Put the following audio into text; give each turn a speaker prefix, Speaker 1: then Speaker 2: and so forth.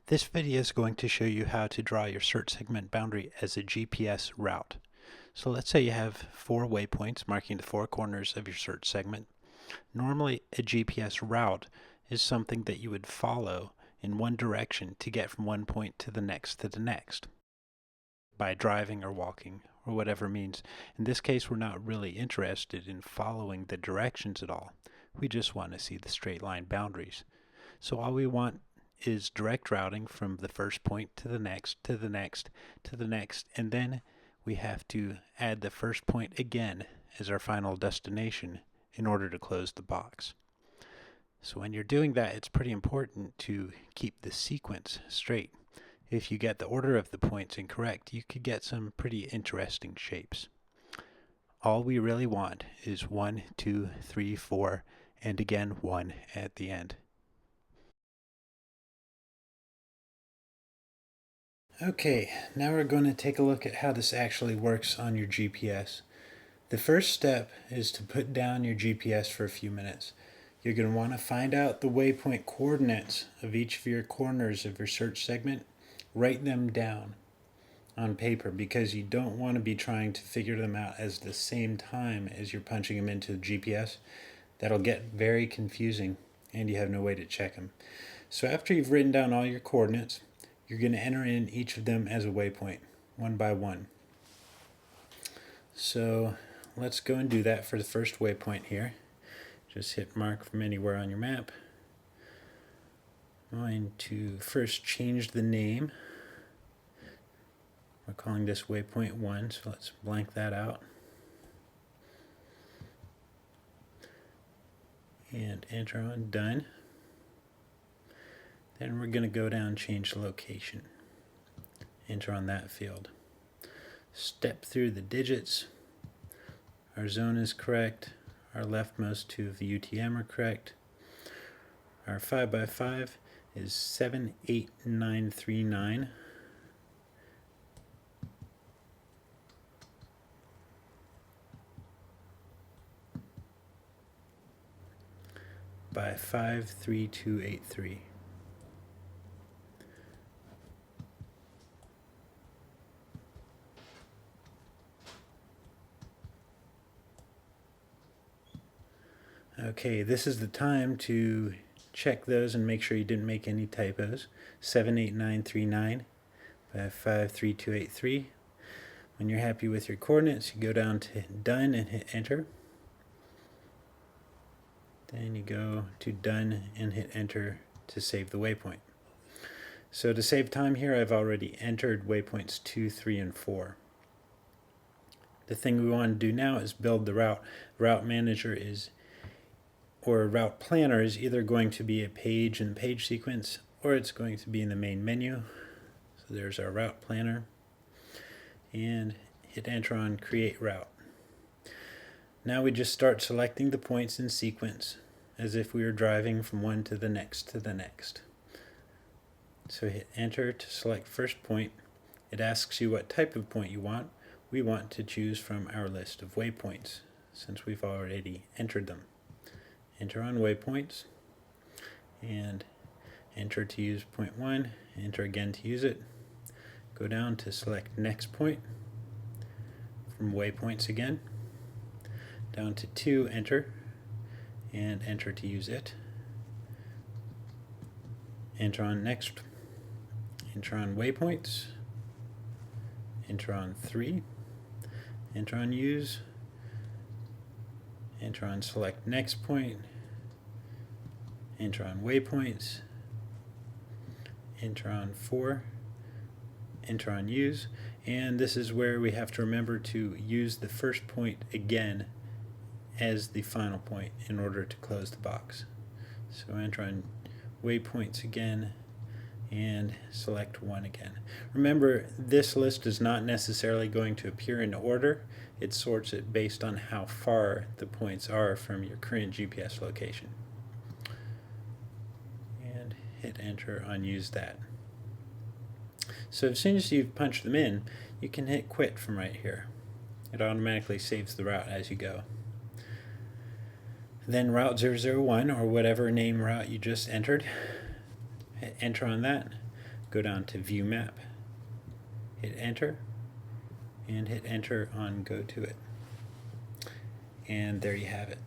Speaker 1: This video is going to show you how to draw your search segment boundary as a GPS route. So let's say you have 4 waypoints marking the 4 corners of your search segment. Normally a GPS route is something that you would follow in one direction to get from one point to the next by driving or walking or whatever means. In this case, we're not really interested in following the directions at all. We just want to see the straight line boundaries. So all we want is direct routing from the first point to the next, to the next, to the next, and then we have to add the first point again as our final destination in order to close the box. So when you're doing that, it's pretty important to keep the sequence straight. If you get the order of the points incorrect, you could get some pretty interesting shapes. All we really want is 1, 2, 3, 4, and again 1 at the end. Okay, now we're going to take a look at how this actually works on your GPS. The first step is to put down your GPS for a few minutes. You're going to want to find out the waypoint coordinates of each of your corners of your search segment. Write them down on paper because you don't want to be trying to figure them out at the same time as you're punching them into the GPS. That'll get very confusing and you have no way to check them. So after you've written down all your coordinates, you're going to enter in each of them as a waypoint, one by one. So let's go and do that for the first waypoint here. Just hit mark from anywhere on your map. I'm going to first change the name. We're calling this waypoint 1, so let's blank that out. And enter on done. Then we're going to go down, change the location. Enter on that field. Step through the digits. Our zone is correct. Our leftmost 2 of the UTM are correct. Our 5x5 is 78939. By 53283. Okay, this is the time to check those and make sure you didn't make any typos. 78939 by 53283. When you're happy with your coordinates, you go down to done and hit enter. Then you go to done and hit enter to save the waypoint. So to save time here, I've already entered waypoints 2, 3, and 4. The thing we want to do now is build the route. Route manager is, or a route planner is either going to be a page in the page sequence or it's going to be in the main menu. So there's our route planner. And hit enter on create route. Now we just start selecting the points in sequence as if we were driving from one to the next to the next. So hit enter to select first point. It asks you what type of point you want. We want to choose from our list of waypoints since we've already entered them. Enter on waypoints and enter to use point 1, enter again to use it. Go down to select next point from waypoints again. Down to 2, enter, and enter to use it. Enter on next, enter on waypoints, enter on 3, enter on use, enter on select next point, enter on waypoints, enter on 4, enter on use, and this is where we have to remember to use the first point again as the final point in order to close the box. So enter on waypoints again and select 1 again. Remember, this list is not necessarily going to appear in order. It sorts it based on how far the points are from your current GPS location. And hit enter on use that. So as soon as you've punched them in, you can hit quit from right here. It automatically saves the route as you go. Then route 001, or whatever name route you just entered, hit enter on that. go down to View Map, hit Enter, and hit Enter on Go To It. And there you have it.